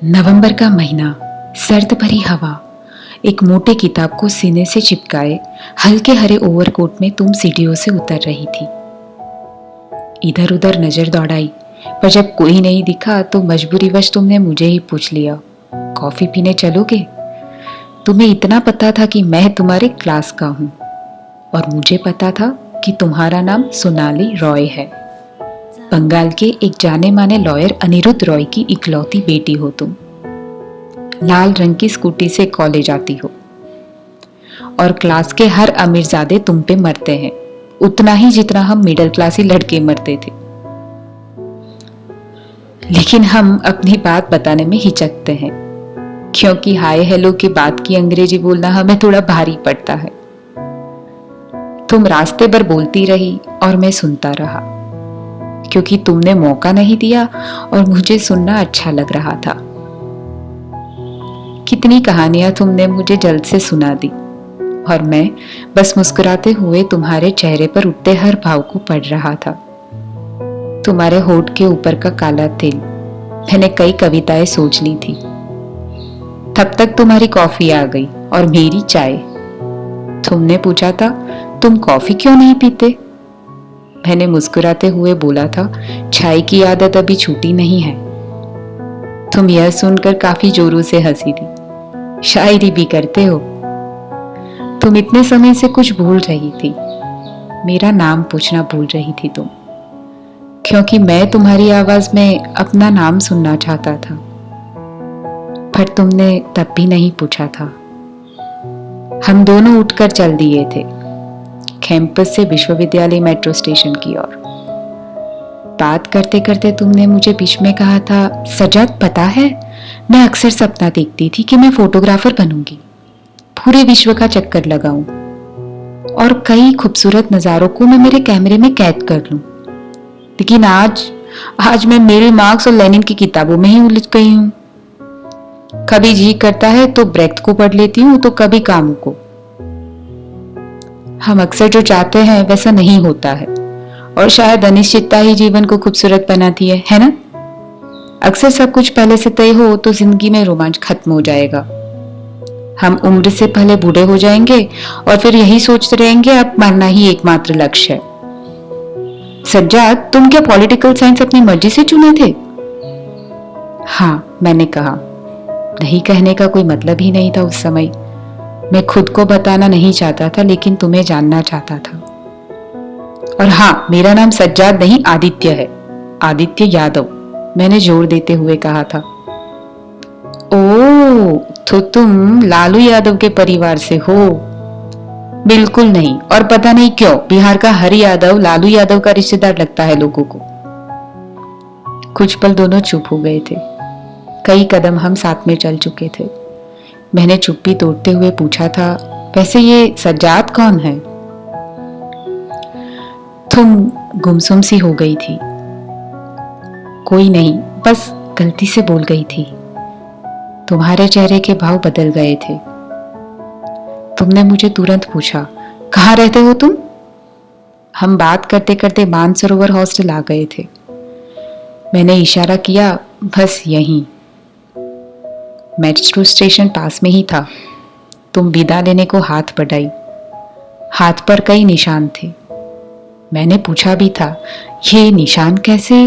नवंबर का महीना, सर्द भरी हवा, एक मोटे किताब को सीने से चिपकाए हल्के हरे ओवरकोट में तुम सीढ़ियों से उतर रही थी। इधर उधर नजर दौड़ाई, पर जब कोई नहीं दिखा तो मजबूरीवश तुमने मुझे ही पूछ लिया, कॉफी पीने चलोगे? तुम्हें इतना पता था कि मैं तुम्हारे क्लास का हूं और मुझे पता था कि तुम्हारा नाम सोनाली रॉय है। बंगाल के एक जाने माने लॉयर अनिरुद्ध रॉय की इकलौती बेटी हो तुम। लाल रंग की स्कूटी से कॉलेज आती हो और क्लास के हर अमीरजादे तुम पे मरते हैं, उतना ही जितना हम मिडिल क्लासी लड़के मरते थे। लेकिन हम अपनी बात बताने में हिचकते हैं क्योंकि हाय हेलो के बाद की अंग्रेजी बोलना हमें थोड़ा भारी पड़ता है। तुम रास्ते भर बोलती रही और मैं सुनता रहा क्योंकि तुमने मौका नहीं दिया और मुझे सुनना अच्छा लग रहा था। कितनी कहानियां तुमने मुझे जल्द से सुना दी और मैं बस मुस्कुराते हुए तुम्हारे चेहरे पर उठते हर भाव को पढ़ रहा था। तुम्हारे होठ के ऊपर का काला तिल, मैंने कई कविताएं सोच ली थी। तब तक तुम्हारी कॉफी आ गई और मेरी चाय। तुमने पूछा था, तुम कॉफी क्यों नहीं पीते? मैंने मुस्कुराते हुए बोला था, चाय की आदत अभी छूटी नहीं है। तुम यह सुनकर काफी जोरों से हंसी थी। शायरी भी करते हो? तुम इतने समय से कुछ भूल रही थी। मेरा नाम पूछना भूल रही थी तुम, क्योंकि मैं तुम्हारी आवाज में अपना नाम सुनना चाहता था। पर तुमने तब भी नहीं पूछा था। हम दोनों उठकर चल दिए थे, कैंपस से विश्वविद्यालय मेट्रो स्टेशन की ओर। बात करते करते तुमने मुझे बीच में कहा था, सजाद पता है, मैं अक्सर सपना देखती थी कि मैं फोटोग्राफर बनूंगी, पूरे विश्व का चक्कर लगाऊं और कई खूबसूरत नजारों को मैं मेरे कैमरे में कैद कर लूं। लेकिन आज मैं मेरे मार्क्स और लेनिन की किताबों में ही उलझ गई हूं। कभी जी करता है तो ब्रेख्त को पढ़ लेती हूँ तो कभी कामू को। हम अक्सर जो चाहते हैं वैसा नहीं होता है और शायद अनिश्चितता ही जीवन को खूबसूरत बनाती है ना? अक्सर सब कुछ पहले से तय हो तो जिंदगी में रोमांच खत्म हो जाएगा। हम उम्र से पहले बूढ़े हो जाएंगे और फिर यही सोचते रहेंगे अब मरना ही एकमात्र लक्ष्य है। सज्जाद, तुम क्या पॉलिटिकल साइंस अपनी मर्जी से चुने थे? हाँ, मैंने कहा। नहीं कहने का कोई मतलब ही नहीं था उस समय। मैं खुद को बताना नहीं चाहता था लेकिन तुम्हें जानना चाहता था। और हाँ, मेरा नाम सज्जाद नहीं आदित्य है, आदित्य यादव, मैंने जोर देते हुए कहा था। ओह, तो तुम लालू यादव के परिवार से हो? बिल्कुल नहीं, और पता नहीं क्यों बिहार का हर यादव लालू यादव का रिश्तेदार लगता है लोगों को। कुछ पल दोनों चुप हो गए थे। कई कदम हम साथ में चल चुके थे। मैंने चुप्पी तोड़ते हुए पूछा था, वैसे ये सज्जाद कौन है? तुम गुमसुम सी हो गई थी। कोई नहीं, बस गलती से बोल गई थी। तुम्हारे चेहरे के भाव बदल गए थे। तुमने मुझे तुरंत पूछा, कहाँ रहते हो तुम? हम बात करते करते मानसरोवर हॉस्टल आ गए थे। मैंने इशारा किया, बस यहीं। मेट्रो स्टेशन पास में ही था। तुम विदा लेने को हाथ बढ़ाई। हाथ पर कई निशान थे। मैंने पूछा भी था, ये निशान कैसे?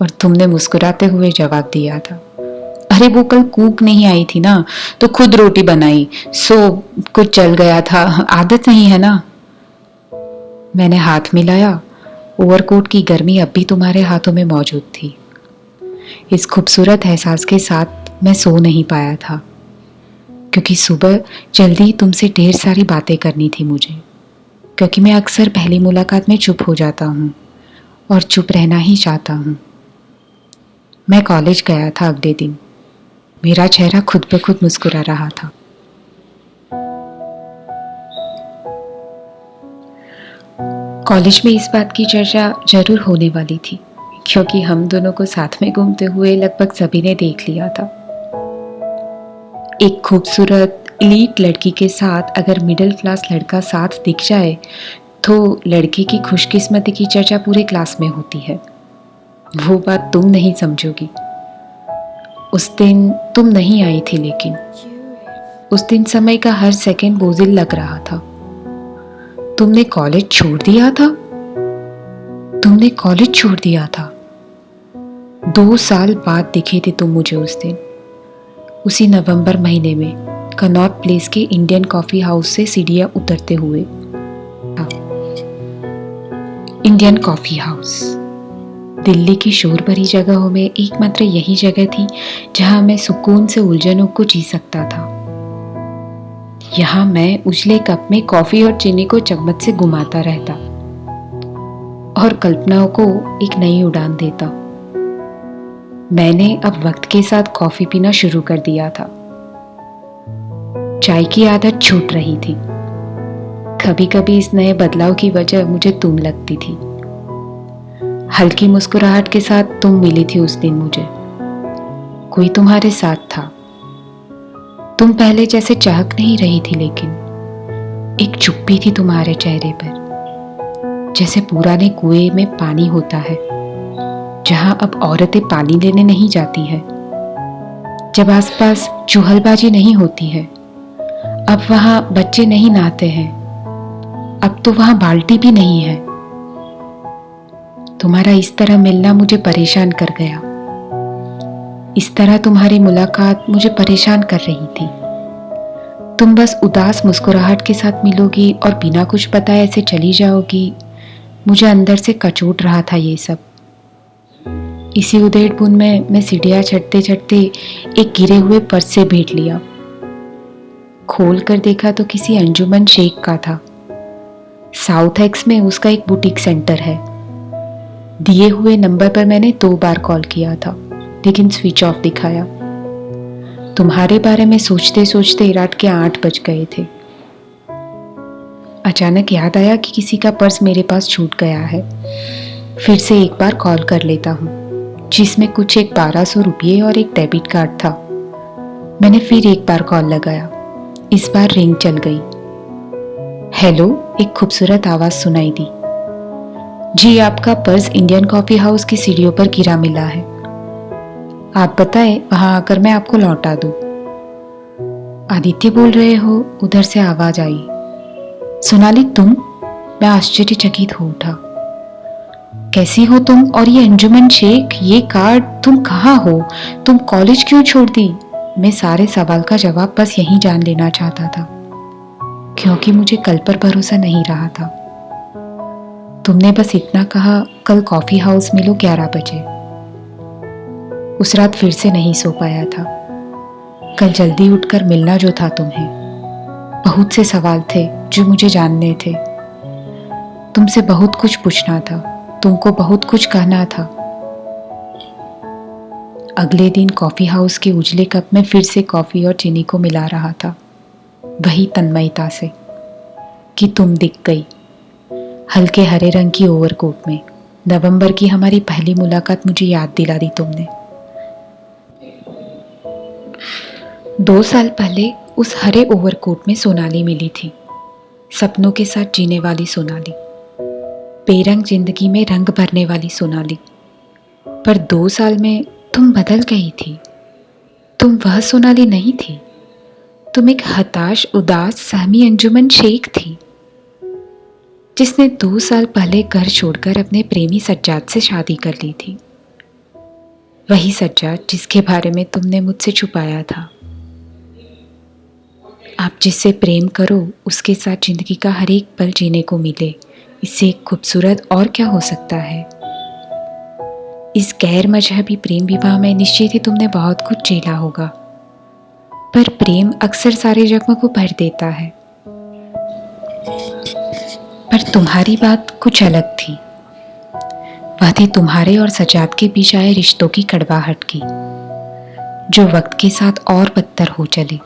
और तुमने मुस्कुराते हुए जवाब दिया था, अरे वो कल कूक नहीं आई थी ना, तो खुद रोटी बनाई, सो कुछ चल गया था, आदत नहीं है ना। मैंने हाथ मिलाया। ओवरकोट की गर्मी अब भी तुम्हारे हाथों में मौजूद थी। इस खूबसूरत एहसास के साथ मैं सो नहीं पाया था क्योंकि सुबह जल्दी तुमसे ढेर सारी बातें करनी थी मुझे, क्योंकि मैं अक्सर पहली मुलाकात में चुप हो जाता हूँ और चुप रहना ही चाहता हूँ। मैं कॉलेज गया था अगले दिन। मेरा चेहरा खुद ब खुद मुस्कुरा रहा था। कॉलेज में इस बात की चर्चा जरूर होने वाली थी क्योंकि हम दोनों को साथ में घूमते हुए लगभग सभी ने देख लिया था। एक खूबसूरत इलीट लड़की के साथ अगर मिडिल क्लास लड़का साथ दिख जाए तो लड़के की खुशकिस्मती की चर्चा पूरे क्लास में होती है। वो बात तुम नहीं समझोगी। उस दिन तुम नहीं आई थी, लेकिन उस दिन समय का हर सेकंड बोझिल लग रहा था। तुमने कॉलेज छोड़ दिया था। तुमने कॉलेज छोड़ दिया था। 2 साल बाद दिखे थे तुम मुझे उस दिन, उसी नवंबर महीने में कनॉट प्लेस के इंडियन कॉफी हाउस से सीढ़ियां उतरते हुए। इंडियन कॉफी हाउस दिल्ली की शोर भरी जगहों में एकमात्र यही जगह थी जहां मैं सुकून से उलझनों को जी सकता था। यहाँ मैं उजले कप में कॉफी और चीनी को चम्मच से घुमाता रहता और कल्पनाओं को एक नई उड़ान देता। मैंने अब वक्त के साथ कॉफी पीना शुरू कर दिया था। चाय की आदत छूट रही थी। कभी कभी इस नए बदलाव की वजह मुझे तुम लगती थी। हल्की मुस्कुराहट के साथ तुम मिली थी उस दिन मुझे। कोई तुम्हारे साथ था। तुम पहले जैसे चहक नहीं रही थी, लेकिन एक चुप्पी थी तुम्हारे चेहरे पर, जैसे पुराने कुएं में पानी होता है जहां अब औरतें पानी लेने नहीं जाती है। जब आसपास चुहलबाजी नहीं होती है, अब वहां बच्चे नहीं नहाते हैं, अब तो वहां बाल्टी भी नहीं है। तुम्हारा इस तरह मिलना मुझे परेशान कर गया। इस तरह तुम्हारी मुलाकात मुझे परेशान कर रही थी। तुम बस उदास मुस्कुराहट के साथ मिलोगी और बिना कुछ बताए ऐसे चली जाओगी। मुझे अंदर से कचोट रहा था ये सब। इसी उधेड़बुन में मैं सीढ़ियां चढ़ते चढ़ते एक गिरे हुए पर्स से भेंट लिया। खोल कर देखा तो किसी अंजुमन शेख का था। साउथ एक्स में उसका एक बुटीक सेंटर है। दिए हुए नंबर पर मैंने 2 बार कॉल किया था, लेकिन स्विच ऑफ दिखाया। तुम्हारे बारे में सोचते सोचते रात के 8 बज गए थे। अचानक याद आया कि किसी का पर्स मेरे पास छूट गया है। फिर से एक बार कॉल कर लेता हूँ, जिसमें कुछ एक 1200 रुपये और एक डेबिट कार्ड था। मैंने फिर एक बार कॉल लगाया। इस बार रिंग चल गई। हेलो, एक खूबसूरत आवाज सुनाई दी। जी, आपका पर्स इंडियन कॉफी हाउस की सीढ़ियों पर गिरा मिला है। आप बताएं, वहां आकर मैं आपको लौटा दूं। आदित्य बोल रहे हो? उधर से आवाज आई। सोनाली, तुम? मैं आश्चर्यचकित हो उठा। कैसी हो तुम? और ये अंजुमन शेख, ये कार्ड, तुम कहाँ हो? तुम कॉलेज क्यों छोड़ दी? मैं सारे सवाल का जवाब बस यहीं जान लेना चाहता था, क्योंकि मुझे कल पर भरोसा नहीं रहा था। तुमने बस इतना कहा, कल कॉफी हाउस मिलो 11 बजे। उस रात फिर से नहीं सो पाया था। कल जल्दी उठकर मिलना जो था तुम्हें। बहुत से सवाल थे जो मुझे जानने थे। तुमसे बहुत कुछ पूछना था, तुमको बहुत कुछ कहना था। अगले दिन कॉफी हाउस के उजले कप में फिर से कॉफी और चीनी को मिला रहा था, वही तन्मयता से कि तुम दिख गई, हल्के हरे रंग की ओवरकोट में। नवंबर की हमारी पहली मुलाकात मुझे याद दिला दी तुमने। 2 साल पहले उस हरे ओवरकोट में सोनाली मिली थी, सपनों के साथ जीने वाली सोनाली, बेरंग जिंदगी में रंग भरने वाली सोनाली। पर 2 साल में तुम बदल गई थी। तुम वह सोनाली नहीं थी। तुम एक हताश, उदास, सहमी अंजुमन शेख थी, जिसने 2 साल पहले घर छोड़कर अपने प्रेमी सज्जाद से शादी कर ली थी। वही सज्जाद जिसके बारे में तुमने मुझसे छुपाया था। आप जिससे प्रेम करो उसके साथ जिंदगी का हर एक पल जीने को मिले, इससे खूबसूरत और क्या हो सकता है। इस गैर मजहबी प्रेम विवाह में निश्चित ही तुमने बहुत कुछ झेला होगा, पर प्रेम अक्सर सारे जख्मों को भर देता है। पर तुम्हारी बात कुछ अलग थी। वह थी तुम्हारे और सजाद के बीच आए रिश्तों की कड़वाहट की, जो वक्त के साथ और बदतर हो चली,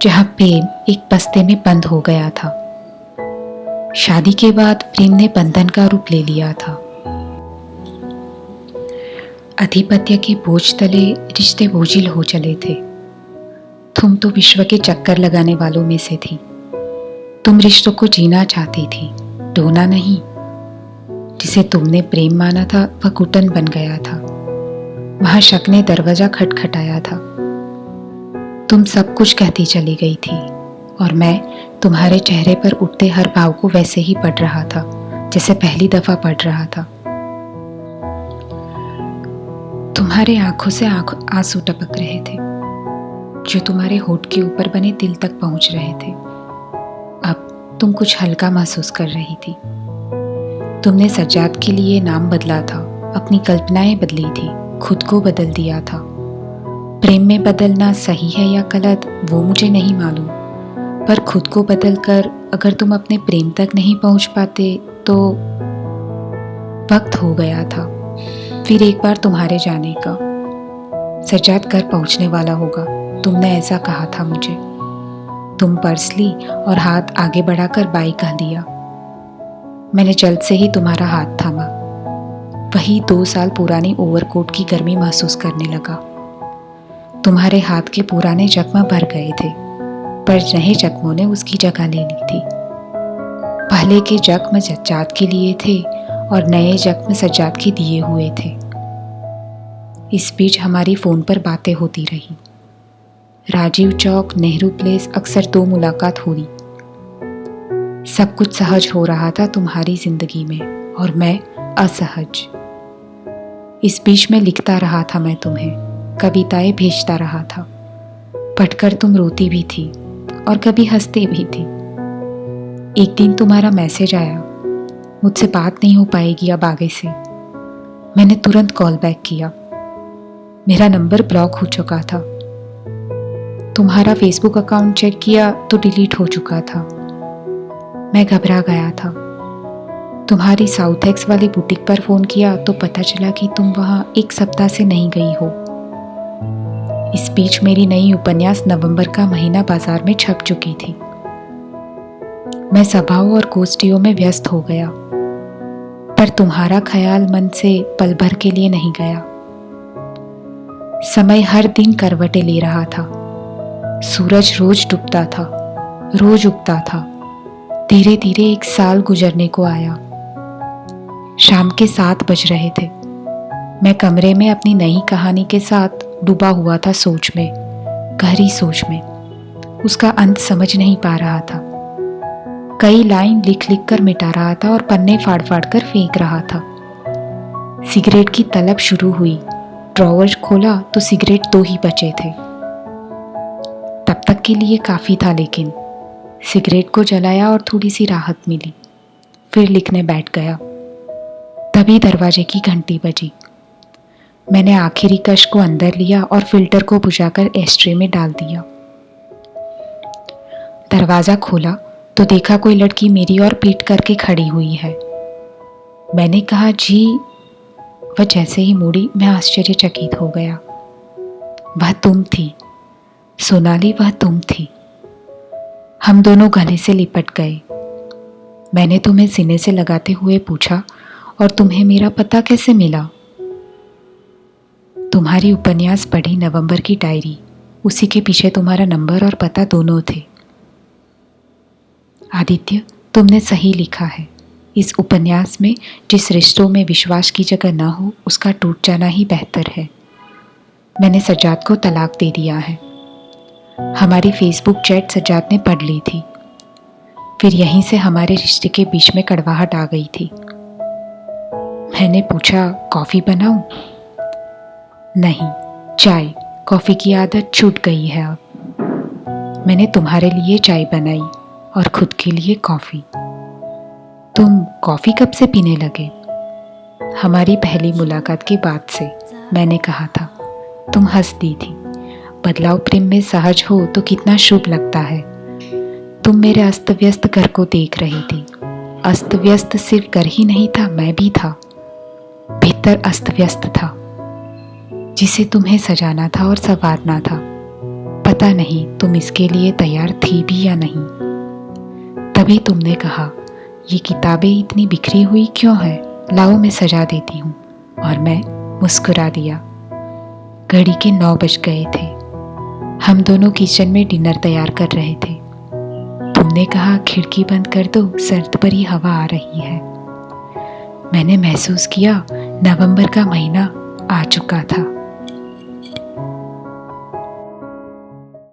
जहां प्रेम एक बस्ते में बंद हो गया था। शादी के बाद प्रेम ने बंधन का रूप ले लिया था। आधिपत्य के बोझ तले रिश्ते बोझिल हो चले थे। तुम तो विश्व के चक्कर लगाने वालों में से थी। तुम रिश्तों को जीना चाहती थी, डोना नहीं, जिसे तुमने प्रेम माना था वह घुटन बन गया था। वहां शक ने दरवाजा खटखटाया था। तुम सब कुछ कहती चली गई थी और मैं तुम्हारे चेहरे पर उठते हर भाव को वैसे ही पढ़ रहा था जैसे पहली दफा पढ़ रहा था। तुम्हारे आंखों से आंसू टपक रहे थे जो तुम्हारे होठ के ऊपर बने तिल तक पहुंच रहे थे। अब तुम कुछ हल्का महसूस कर रही थी। तुमने सज्जाद के लिए नाम बदला था, अपनी कल्पनाएं बदली थी, खुद को बदल दिया था। प्रेम में बदलना सही है या गलत वो मुझे नहीं मालूम, पर खुद को बदलकर अगर तुम अपने प्रेम तक नहीं पहुंच पाते तो वक्त हो गया था फिर एक बार तुम्हारे जाने का। सज्जाद घर पहुंचने वाला होगा, तुमने ऐसा कहा था मुझे। तुम पर्स ली और हाथ आगे बढ़ाकर बाई कह दिया। मैंने जल्द से ही तुम्हारा हाथ थामा। वही 2 साल पुरानी ओवरकोट की गर्मी महसूस करने लगा। तुम्हारे हाथ के पुराने जख्म भर गए थे, पर नए जख्मों ने उसकी जगह ले ली थी। पहले के जख्म सज्जाद के लिए थे और नए जख्म सज्जाद के दिए हुए थे। इस बीच हमारी फोन पर बातें होती रही। राजीव चौक, नेहरू प्लेस, अक्सर 2 मुलाकात हुई। सब कुछ सहज हो रहा था तुम्हारी जिंदगी में और मैं असहज। इस बीच में लिखता रहा था मैं तुम्हें, कविताएं भेजता रहा था। पढ़कर तुम रोती भी थी और कभी हंसती भी थी। एक दिन तुम्हारा मैसेज आया, मुझसे बात नहीं हो पाएगी अब आगे से। मैंने तुरंत कॉल बैक किया। मेरा नंबर ब्लॉक हो चुका था। तुम्हारा फेसबुक अकाउंट चेक किया तो डिलीट हो चुका था। मैं घबरा गया था। तुम्हारी साउथ एक्स वाली बुटीक पर फोन किया तो पता चला कि तुम वहां 1 सप्ताह से नहीं गई हो। इस बीच मेरी नई उपन्यास नवंबर का महीना बाजार में छप चुकी थी। मैं सभाओं और गोष्ठियों में व्यस्त हो गया, पर तुम्हारा ख्याल मन से पल भर के लिए नहीं गया। समय हर दिन करवटें ले रहा था। सूरज रोज डूबता था, रोज उगता था। धीरे धीरे 1 साल गुजरने को आया। शाम के 7 बज रहे थे। मैं कमरे में अपनी नई कहानी के साथ डूबा हुआ था सोच में, गहरी सोच में। उसका अंत समझ नहीं पा रहा था। कई लाइन लिख लिख कर मिटा रहा था और पन्ने फाड़ फाड़ कर फेंक रहा था। सिगरेट की तलब शुरू हुई। ड्रॉवर खोला तो सिगरेट 2 ही बचे थे। तब तक के लिए काफी था, लेकिन सिगरेट को जलाया और थोड़ी सी राहत मिली। फिर लिखने बैठ गया। तभी दरवाजे की घंटी बजी। मैंने आखिरी कश को अंदर लिया और फिल्टर को बुझाकर एस्ट्रे में डाल दिया। दरवाजा खोला तो देखा कोई लड़की मेरी ओर पीठ करके खड़ी हुई है। मैंने कहा जी। वह जैसे ही मुड़ी मैं आश्चर्यचकित हो गया। वह तुम थी सोनाली, वह तुम थी। हम दोनों गले से लिपट गए। मैंने तुम्हें सीने से लगाते हुए पूछा, और तुम्हें मेरा पता कैसे मिला? तुम्हारी उपन्यास पढ़ी, नवंबर की डायरी, उसी के पीछे तुम्हारा नंबर और पता दोनों थे। आदित्य, तुमने सही लिखा है। इस उपन्यास में जिस रिश्तों में विश्वास की जगह न हो उसका टूट जाना ही बेहतर है। मैंने सज्जाद को तलाक दे दिया है। हमारी फेसबुक चैट सज्जाद ने पढ़ ली थी। फिर यहीं से हमारे रिश्ते के बीच में कड़वाहट आ गई थी। मैंने पूछा, कॉफी बनाऊं? नहीं, चाय। कॉफी की आदत छूट गई है अब। मैंने तुम्हारे लिए चाय बनाई और खुद के लिए कॉफी। तुम कॉफी कब से पीने लगे? हमारी पहली मुलाकात के बाद से, मैंने कहा था। तुम हंस दी थी। बदलाव प्रेम में सहज हो तो कितना शुभ लगता है। तुम मेरे अस्त व्यस्त घर को देख रही थी। अस्त व्यस्त सिर्फ घर ही नहीं था, मैं भी था। भीतर अस्त व्यस्त था, जिसे तुम्हें सजाना था और संवारना था। पता नहीं तुम इसके लिए तैयार थी भी या नहीं। तभी तुमने कहा, ये किताबें इतनी बिखरी हुई क्यों हैं? लाओ मैं सजा देती हूँ। और मैं मुस्कुरा दिया। घड़ी के 9 बज गए थे। हम दोनों किचन में डिनर तैयार कर रहे थे। तुमने कहा खिड़की बंद कर दो, सर्द भरी हवा आ रही है। मैंने महसूस किया नवंबर का महीना आ चुका था।